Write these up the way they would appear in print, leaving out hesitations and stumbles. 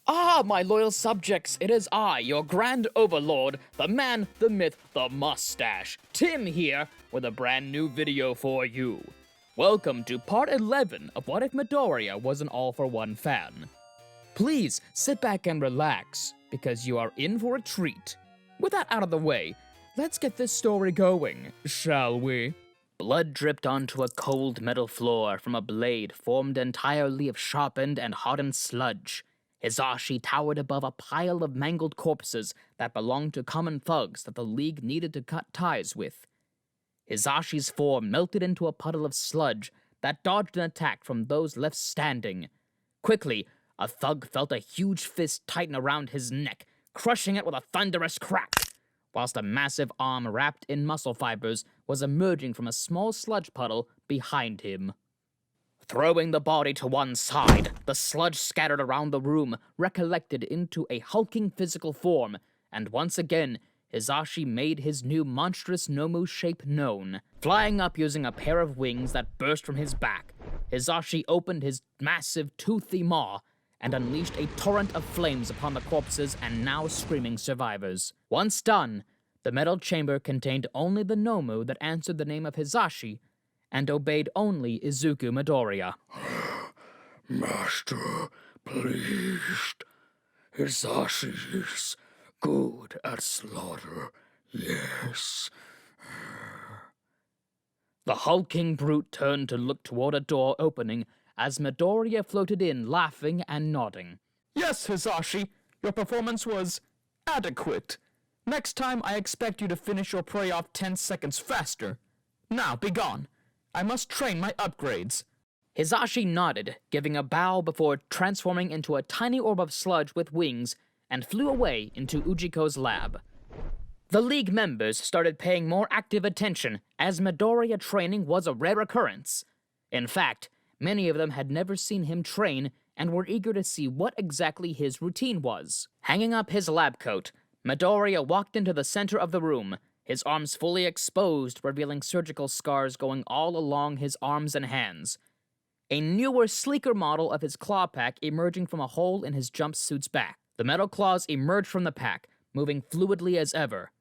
Ah, my loyal subjects, it is I, your grand overlord, the man, the myth, the mustache, Tim here, with a brand new video for you. Welcome to part 11 of What If Midoriya was an all-for-one fan. Please sit back and relax, because you are in for a treat. With that out of the way, let's get this story going, shall we? Blood dripped onto a cold metal floor from a blade formed entirely of sharpened and hardened sludge. Hizashi towered above a pile of mangled corpses that belonged to common thugs that the League needed to cut ties with. Hizashi's form melted into a puddle of sludge that dodged an attack from those left standing. Quickly, a thug felt a huge fist tighten around his neck, crushing it with a thunderous crack, whilst a massive arm wrapped in muscle fibers was emerging from a small sludge puddle behind him. Throwing the body to one side, the sludge scattered around the room recollected into a hulking physical form, and once again, Hizashi made his new monstrous Nomu shape known. Flying up using a pair of wings that burst from his back, Hizashi opened his massive toothy maw and unleashed a torrent of flames upon the corpses and now screaming survivors. Once done, the metal chamber contained only the Nomu that answered the name of Hizashi and obeyed only Izuku Midoriya. Master, please. Hizashi is good at slaughter, yes. The hulking brute turned to look toward a door opening as Midoriya floated in, laughing and nodding. Yes, Hizashi, your performance was adequate. Next time I expect you to finish your prey off 10 seconds faster. Now, begone. I must train my upgrades. Hizashi nodded, giving a bow before transforming into a tiny orb of sludge with wings and flew away into Ujiko's lab. The League members started paying more active attention as Midoriya training was a rare occurrence. In fact, many of them had never seen him train and were eager to see what exactly his routine was. Hanging up his lab coat, Midoriya walked into the center of the room, his arms fully exposed, revealing surgical scars going all along his arms and hands. A newer, sleeker model of his claw pack emerging from a hole in his jumpsuit's back. The metal claws emerged from the pack, moving fluidly as ever.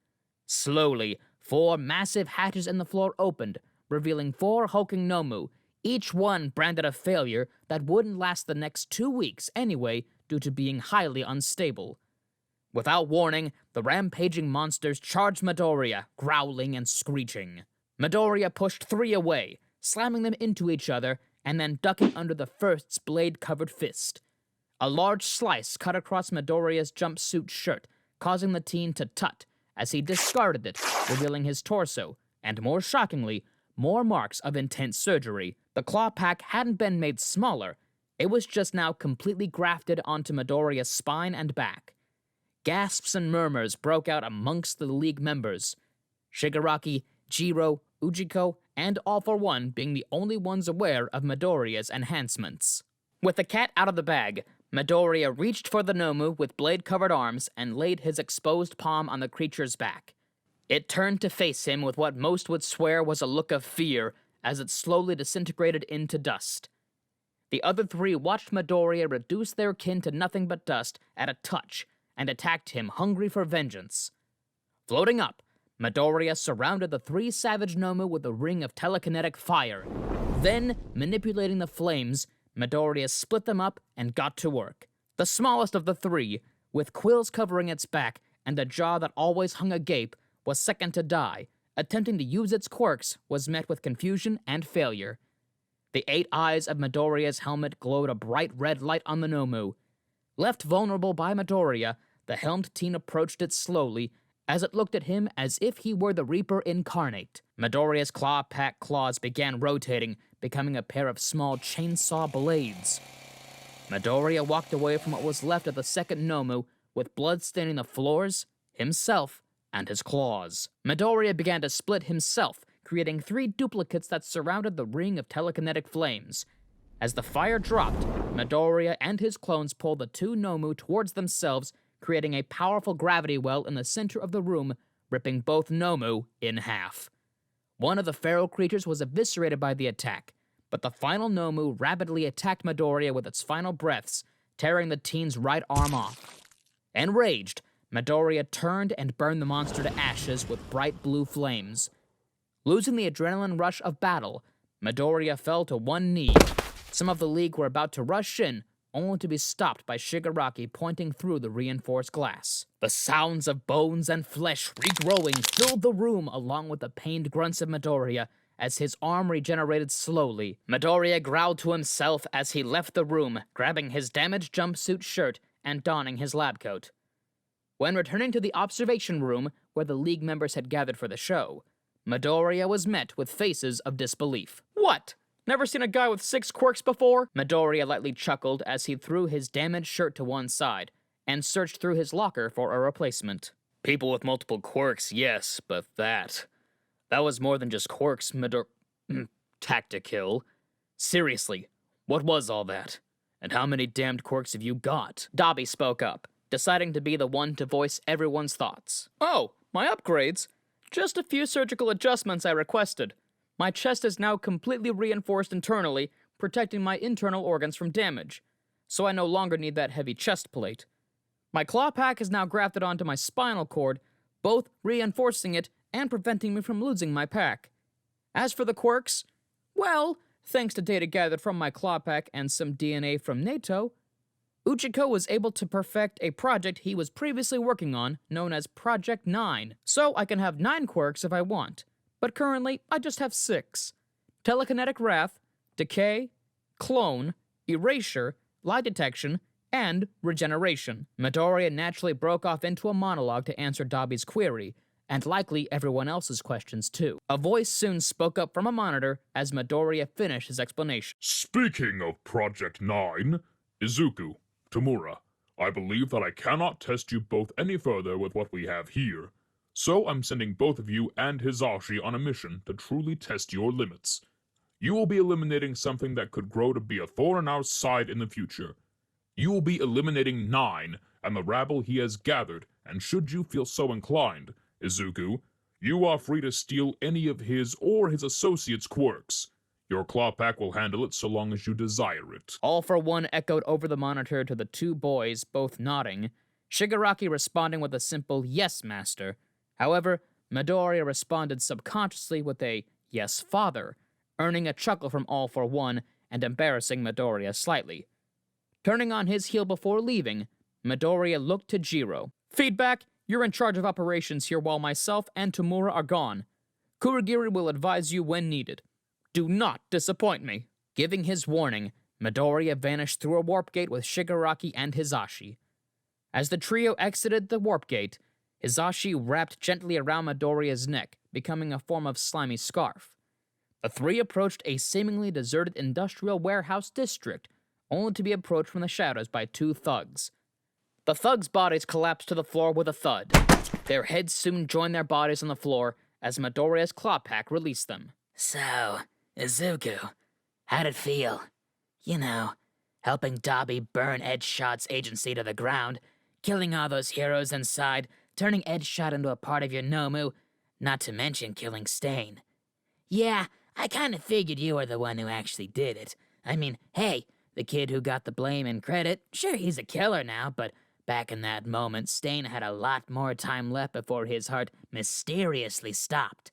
Slowly, 4 massive hatches in the floor opened, revealing 4 hulking Nomu, each one branded a failure that wouldn't last the next 2 weeks anyway due to being highly unstable. Without warning, the rampaging monsters charged Midoriya, growling and screeching. Midoriya pushed 3 away, slamming them into each other and then ducking under the first's blade-covered fist. A large slice cut across Midoriya's jumpsuit shirt, causing the teen to tut as he discarded it, revealing his torso, and more shockingly, more marks of intense surgery. The claw pack hadn't been made smaller, it was just now completely grafted onto Midoriya's spine and back. Gasps and murmurs broke out amongst the League members, Shigaraki, Jiro, Ujiko, and All For One being the only ones aware of Midoriya's enhancements. With the cat out of the bag, Midoriya reached for the Nomu with blade-covered arms and laid his exposed palm on the creature's back. It turned to face him with what most would swear was a look of fear as it slowly disintegrated into dust. The other 3 watched Midoriya reduce their kin to nothing but dust at a touch and attacked him, hungry for vengeance. Floating up, Midoriya surrounded the 3 savage Nomu with a ring of telekinetic fire. Then, manipulating the flames, Midoriya split them up and got to work. The smallest of the 3, with quills covering its back and a jaw that always hung agape, was second to die. Attempting to use its quirks was met with confusion and failure. The 8 eyes of Midoriya's helmet glowed a bright red light on the Nomu. Left vulnerable by Midoriya, the helmed teen approached it slowly, as it looked at him as if he were the Reaper incarnate. Midoriya's claw pack claws began rotating, becoming a pair of small chainsaw blades. Midoriya walked away from what was left of the second Nomu, with blood staining the floors, himself, and his claws. Midoriya began to split himself, creating 3 duplicates that surrounded the ring of telekinetic flames. As the fire dropped, Midoriya and his clones pulled the 2 Nomu towards themselves, creating a powerful gravity well in the center of the room, ripping both Nomu in half. One of the feral creatures was eviscerated by the attack, but the final Nomu rapidly attacked Midoriya with its final breaths, tearing the teen's right arm off. Enraged, Midoriya turned and burned the monster to ashes with bright blue flames. Losing the adrenaline rush of battle, Midoriya fell to one knee. Some of the League were about to rush in, only to be stopped by Shigaraki pointing through the reinforced glass. The sounds of bones and flesh regrowing filled the room along with the pained grunts of Midoriya as his arm regenerated slowly. Midoriya growled to himself as he left the room, grabbing his damaged jumpsuit shirt and donning his lab coat. When returning to the observation room where the League members had gathered for the show, Midoriya was met with faces of disbelief. What? Never seen a guy with 6 quirks before? Midoriya lightly chuckled as he threw his damaged shirt to one side and searched through his locker for a replacement. People with multiple quirks, yes, but that was more than just quirks, Tactikill. Seriously, what was all that? And how many damned quirks have you got? Dobby spoke up, deciding to be the one to voice everyone's thoughts. Oh, my upgrades? Just a few surgical adjustments I requested. My chest is now completely reinforced internally, protecting my internal organs from damage, so I no longer need that heavy chest plate. My claw pack is now grafted onto my spinal cord, both reinforcing it and preventing me from losing my pack. As for the quirks, well, thanks to data gathered from my claw pack and some DNA from NATO, Uchiko was able to perfect a project he was previously working on, known as Project 9, so I can have 9 quirks if I want. But currently, I just have 6. Telekinetic Wrath, Decay, Clone, Erasure, Lie Detection, and Regeneration. Midoriya naturally broke off into a monologue to answer Dobby's query, and likely everyone else's questions too. A voice soon spoke up from a monitor as Midoriya finished his explanation. Speaking of Project 9, Izuku, Tamura, I believe that I cannot test you both any further with what we have here. So I'm sending both of you and Hizashi on a mission to truly test your limits. You will be eliminating something that could grow to be a thorn in our side in the future. You will be eliminating 9 and the rabble he has gathered, and should you feel so inclined, Izuku, you are free to steal any of his or his associates' quirks. Your claw pack will handle it so long as you desire it. All for one echoed over the monitor to the 2 boys, both nodding, Shigaraki responding with a simple "Yes, Master." However, Midoriya responded subconsciously with a "Yes, Father," earning a chuckle from All for One and embarrassing Midoriya slightly. Turning on his heel before leaving, Midoriya looked to Jiro. Feedback, you're in charge of operations here while myself and Tamura are gone. Kurogiri will advise you when needed. Do not disappoint me. Giving his warning, Midoriya vanished through a warp gate with Shigaraki and Hizashi. As the trio exited the warp gate, Hizashi wrapped gently around Midoriya's neck, becoming a form of slimy scarf. The 3 approached a seemingly deserted industrial warehouse district, only to be approached from the shadows by 2 thugs. The thugs' bodies collapsed to the floor with a thud. Their heads soon joined their bodies on the floor as Midoriya's claw pack released them. So, Izuku, how'd it feel? You know, helping Dobby burn Edgeshot's agency to the ground, killing all those heroes inside, turning Edgeshot into a part of your Nomu, not to mention killing Stain. Yeah, I kinda figured you were the one who actually did it. I mean, hey, the kid who got the blame and credit, sure, he's a killer now, but back in that moment, Stain had a lot more time left before his heart mysteriously stopped.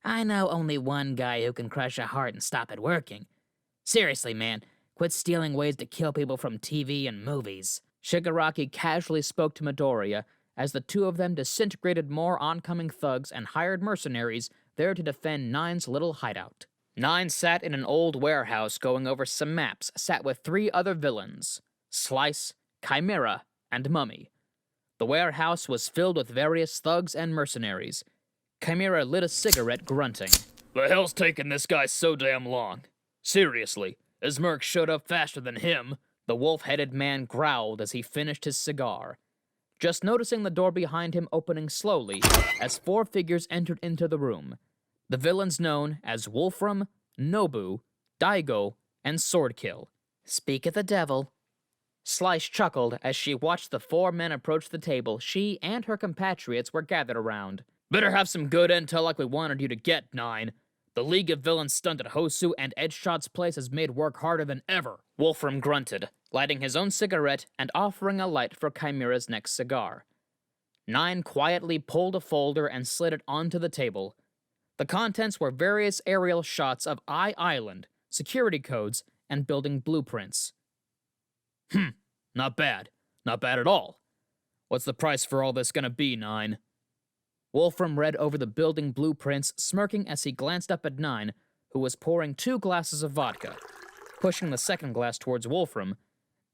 I know only one guy who can crush a heart and stop it working. Seriously, man, quit stealing ways to kill people from TV and movies. Shigaraki casually spoke to Midoriya as the 2 of them disintegrated more oncoming thugs and hired mercenaries there to defend 9's little hideout. 9 sat in an old warehouse going over some maps, sat with 3 other villains, Slice, Chimera, and Mummy. The warehouse was filled with various thugs and mercenaries. Chimera lit a cigarette, grunting. The hell's taking this guy so damn long? Seriously, his merc showed up faster than him. The wolf-headed man growled as he finished his cigar, just noticing the door behind him opening slowly as 4 figures entered into the room. The villains known as Wolfram, Nobu, Daigo, and Swordkill. Speak of the devil. Slice chuckled as she watched the 4 men approach the table she and her compatriots were gathered around. Better have some good intel like we wanted you to get, 9. The League of Villains stunted Hosu, and Edgeshot's place has made work harder than ever. Wolfram grunted, lighting his own cigarette and offering a light for Chimera's next cigar. 9 quietly pulled a folder and slid it onto the table. The contents were various aerial shots of Island, security codes, and building blueprints. Not bad. Not bad at all. What's the price for all this gonna be, 9? Wolfram read over the building blueprints, smirking as he glanced up at 9, who was pouring 2 glasses of vodka. Pushing the second glass towards Wolfram,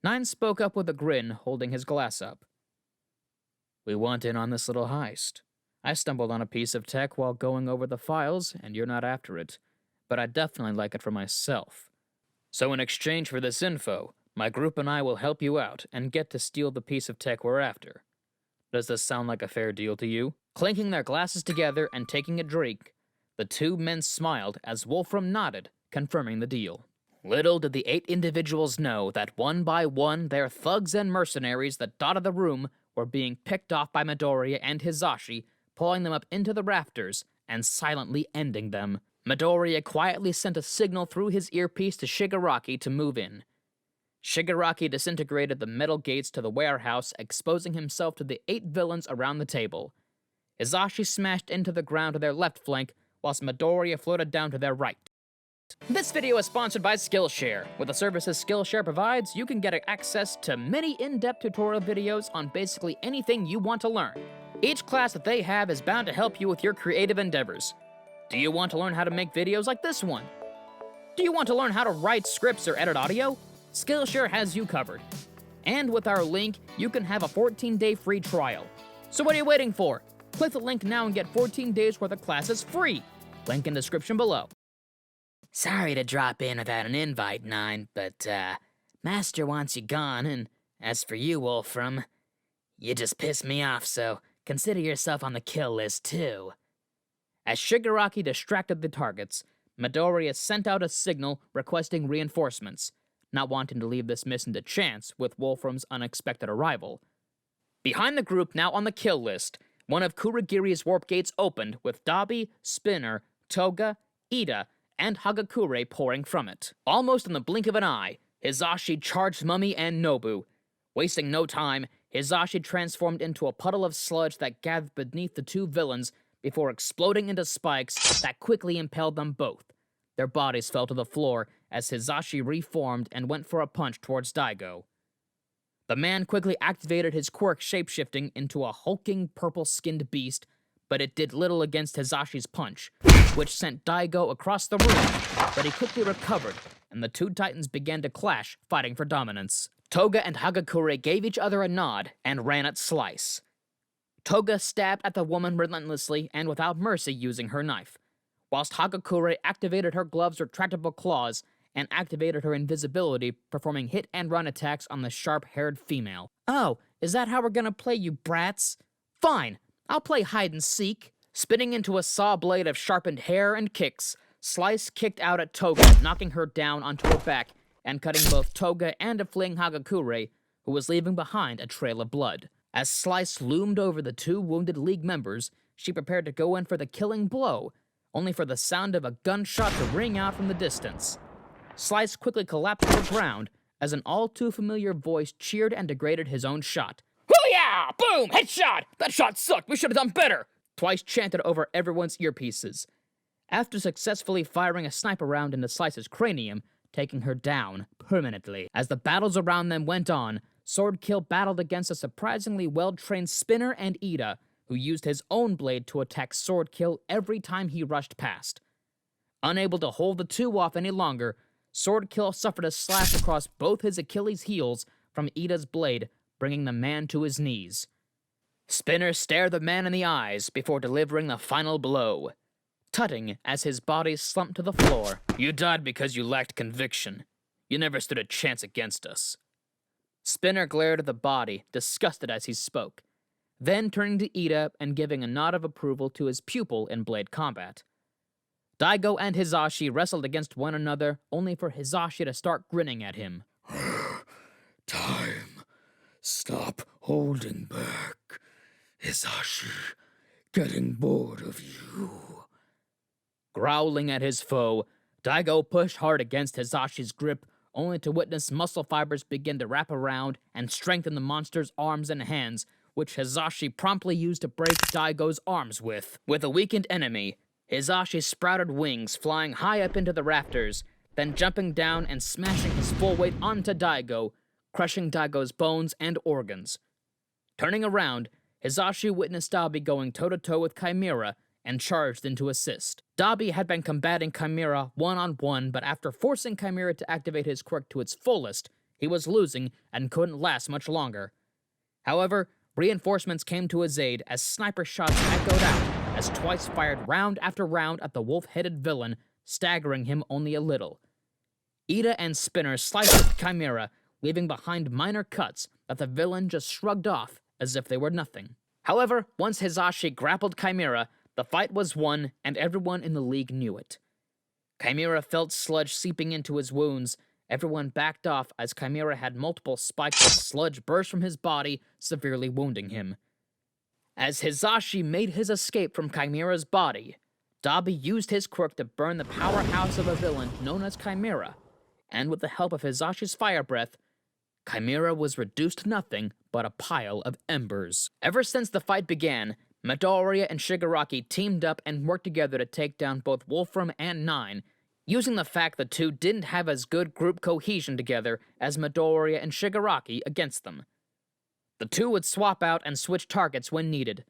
9 spoke up with a grin, holding his glass up. We want in on this little heist. I stumbled on a piece of tech while going over the files, and you're not after it. But I'd definitely like it for myself. So in exchange for this info, my group and I will help you out and get to steal the piece of tech we're after. Does this sound like a fair deal to you? Clinking their glasses together and taking a drink, the 2 men smiled as Wolfram nodded, confirming the deal. Little did the 8 individuals know that one by one their thugs and mercenaries that dotted the room were being picked off by Midoriya and Hizashi, pulling them up into the rafters and silently ending them. Midoriya quietly sent a signal through his earpiece to Shigaraki to move in. Shigaraki disintegrated the metal gates to the warehouse, exposing himself to the 8 villains around the table. Hizashi smashed into the ground to their left flank, whilst Midoriya floated down to their right. This video is sponsored by Skillshare. With the services Skillshare provides, you can get access to many in-depth tutorial videos on basically anything you want to learn. Each class that they have is bound to help you with your creative endeavors. Do you want to learn how to make videos like this one? Do you want to learn how to write scripts or edit audio? Skillshare has you covered. And with our link, you can have a 14-day free trial. So what are you waiting for? Click the link now and get 14 days worth of classes free. Link in description below. Sorry to drop in without an invite, 9, but, Master wants you gone, and as for you, Wolfram, you just pissed me off, so consider yourself on the kill list, too. As Shigaraki distracted the targets, Midoriya sent out a signal requesting reinforcements, not wanting to leave this mission to chance with Wolfram's unexpected arrival. Behind the group now on the kill list, one of Kurogiri's warp gates opened with Dabi, Spinner, Toga, Ida, and Hagakure pouring from it. Almost in the blink of an eye, Hizashi charged Mummy and Nobu. Wasting no time, Hizashi transformed into a puddle of sludge that gathered beneath the 2 villains before exploding into spikes that quickly impaled them both. Their bodies fell to the floor as Hizashi reformed and went for a punch towards Daigo. The man quickly activated his quirk shapeshifting into a hulking purple-skinned beast, but it did little against Hizashi's punch, which sent Daigo across the room, but he quickly recovered, and the 2 titans began to clash, fighting for dominance. Toga and Hagakure gave each other a nod and ran at Slice. Toga stabbed at the woman relentlessly and without mercy using her knife, whilst Hagakure activated her glove's retractable claws and activated her invisibility, performing hit-and-run attacks on the sharp-haired female. Oh, is that how we're gonna play, you brats? Fine, I'll play hide-and-seek. Spinning into a saw blade of sharpened hair and kicks, Slice kicked out at Toga, knocking her down onto her back and cutting both Toga and a fleeing Hagakure, who was leaving behind a trail of blood. As Slice loomed over the 2 wounded League members, she prepared to go in for the killing blow, only for the sound of a gunshot to ring out from the distance. Slice quickly collapsed to the ground as an all-too-familiar voice cheered and degraded his own shot. Hoo-yah! Boom! Headshot! That shot sucked! We should have done better! Twice chanted over everyone's earpieces. After successfully firing a sniper round into Slice's cranium, taking her down permanently. As the battles around them went on, Swordkill battled against a surprisingly well-trained Spinner and Ida, who used his own blade to attack Swordkill every time he rushed past. Unable to hold the 2 off any longer, Swordkill suffered a slash across both his Achilles' heels from Ida's blade, bringing the man to his knees. Spinner stared the man in the eyes before delivering the final blow, tutting as his body slumped to the floor. You died because you lacked conviction. You never stood a chance against us. Spinner glared at the body, disgusted as he spoke, then turning to Ida and giving a nod of approval to his pupil in blade combat. Daigo and Hizashi wrestled against one another, only for Hizashi to start grinning at him. Time. Stop holding back. Hizashi, getting bored of you. Growling at his foe, Daigo pushed hard against Hizashi's grip, only to witness muscle fibers begin to wrap around and strengthen the monster's arms and hands, which Hizashi promptly used to break Daigo's arms with. With a weakened enemy, Hizashi sprouted wings, flying high up into the rafters, then jumping down and smashing his full weight onto Daigo, crushing Daigo's bones and organs. Turning around, Hizashi witnessed Dabi going toe-to-toe with Chimera and charged in to assist. Dabi had been combating Chimera one-on-one, but after forcing Chimera to activate his quirk to its fullest, he was losing and couldn't last much longer. However, reinforcements came to his aid as sniper shots echoed out as Twice fired round after round at the wolf-headed villain, staggering him only a little. Ida and Spinner sliced at Chimera, leaving behind minor cuts that the villain just shrugged off as if they were nothing. However, once Hizashi grappled Chimera, the fight was won, and everyone in the league knew it. Chimera felt sludge seeping into his wounds. Everyone backed off as Chimera had multiple spikes of sludge burst from his body, severely wounding him. As Hizashi made his escape from Chimera's body, Dabi used his quirk to burn the powerhouse of a villain known as Chimera, and with the help of Hizashi's fire breath, Chimera was reduced to nothing but a pile of embers. Ever since the fight began, Midoriya and Shigaraki teamed up and worked together to take down both Wolfram and Nine, using the fact the two didn't have as good group cohesion together as Midoriya and Shigaraki against them. The two would swap out and switch targets when needed.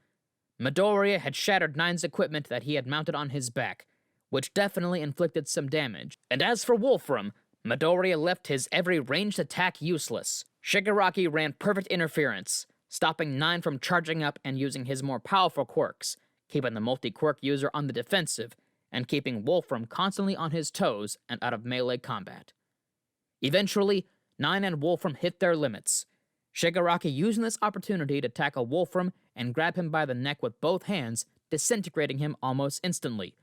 Midoriya had shattered Nine's equipment that he had mounted on his back, which definitely inflicted some damage. And as for Wolfram, Midoriya left his every ranged attack useless. Shigaraki ran perfect interference, stopping Nine from charging up and using his more powerful quirks, keeping the multi-quirk user on the defensive, and keeping Wolfram constantly on his toes and out of melee combat. Eventually, Nine and Wolfram hit their limits, Shigaraki using this opportunity to tackle Wolfram and grab him by the neck with both hands, disintegrating him almost instantly,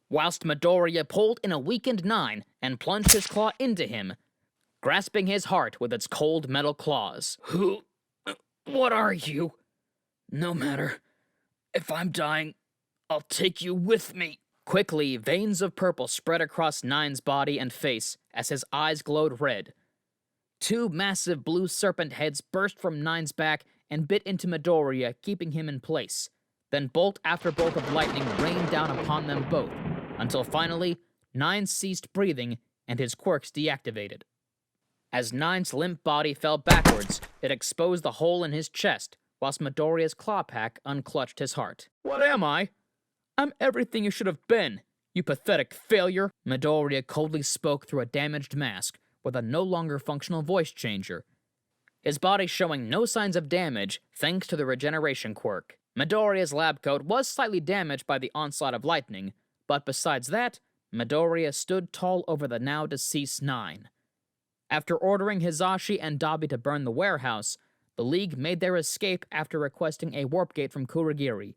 whilst Midoriya pulled in a weakened Nine and plunged his claw into him, grasping his heart with its cold metal claws. What are you? No matter. If I'm dying, I'll take you with me. Quickly, veins of purple spread across Nine's body and face as his eyes glowed red. Two massive blue serpent heads burst from Nine's back and bit into Midoriya, keeping him in place. Then bolt after bolt of lightning rained down upon them both, until finally, Nine ceased breathing and his quirks deactivated. As Nine's limp body fell backwards, it exposed the hole in his chest, whilst Midoriya's claw pack unclutched his heart. What am I? I'm everything you should have been, you pathetic failure. Midoriya coldly spoke through a damaged mask, with a no longer functional voice changer, his body showing no signs of damage thanks to the regeneration quirk. Midoriya's lab coat was slightly damaged by the onslaught of lightning, but besides that, Midoriya stood tall over the now deceased Nine. After ordering Hizashi and Dabi to burn the warehouse, the League made their escape after requesting a warp gate from Kurogiri,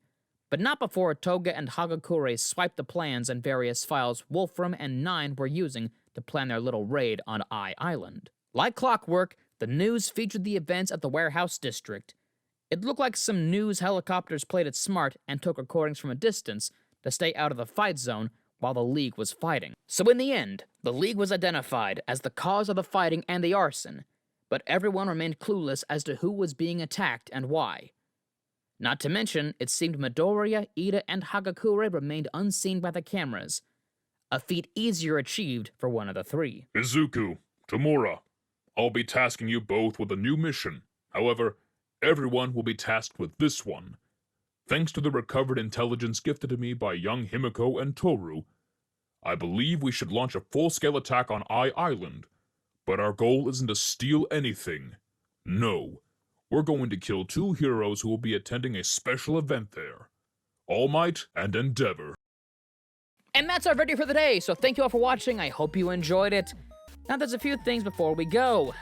but not before Toga and Hagakure swiped the plans and various files Wolfram and Nine were using to plan their little raid on Island. Like clockwork, the news featured the events at the warehouse district. It looked like some news helicopters played it smart and took recordings from a distance to stay out of the fight zone while the League was fighting. So in the end, the League was identified as the cause of the fighting and the arson, but everyone remained clueless as to who was being attacked and why. Not to mention, it seemed Midoriya, Ida, and Hagakure remained unseen by the cameras, a feat easier achieved for one of the three. Izuku, Tamura, I'll be tasking you both with a new mission. However, everyone will be tasked with this one. Thanks to the recovered intelligence gifted to me by young Himiko and Toru, I believe we should launch a full-scale attack on Island. But our goal isn't to steal anything. No, we're going to kill two heroes who will be attending a special event there. All Might and Endeavor. And that's our video for the day, so thank you all for watching. I hope you enjoyed it. Now there's a few things before we go.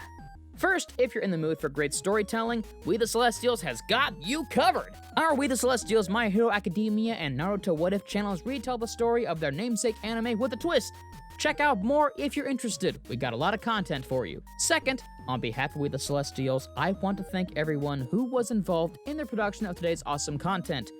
First, if you're in the mood for great storytelling, We the Celestials has got you covered. Our We the Celestials, My Hero Academia, and Naruto What If channels retell the story of their namesake anime with a twist. Check out more if you're interested. We got a lot of content for you. Second, on behalf of We the Celestials, I want to thank everyone who was involved in the production of today's awesome content.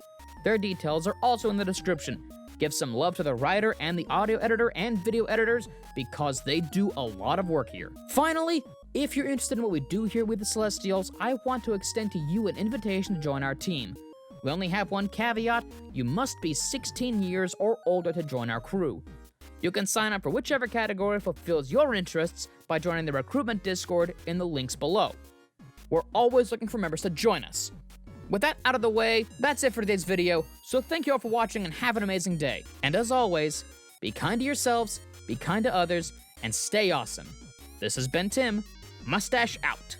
Their details are also in the description. Give some love to the writer and the audio editor and video editors because they do a lot of work here. Finally, if you're interested in what we do here with the Celestials, I want to extend to you an invitation to join our team. We only have one caveat: you must be 16 years or older to join our crew. You can sign up for whichever category fulfills your interests by joining the recruitment Discord in the links below. We're always looking for members to join us. With that out of the way, that's it for today's video, so thank you all for watching and have an amazing day. And as always, be kind to yourselves, be kind to others, and stay awesome. This has been Tim, Mustache out.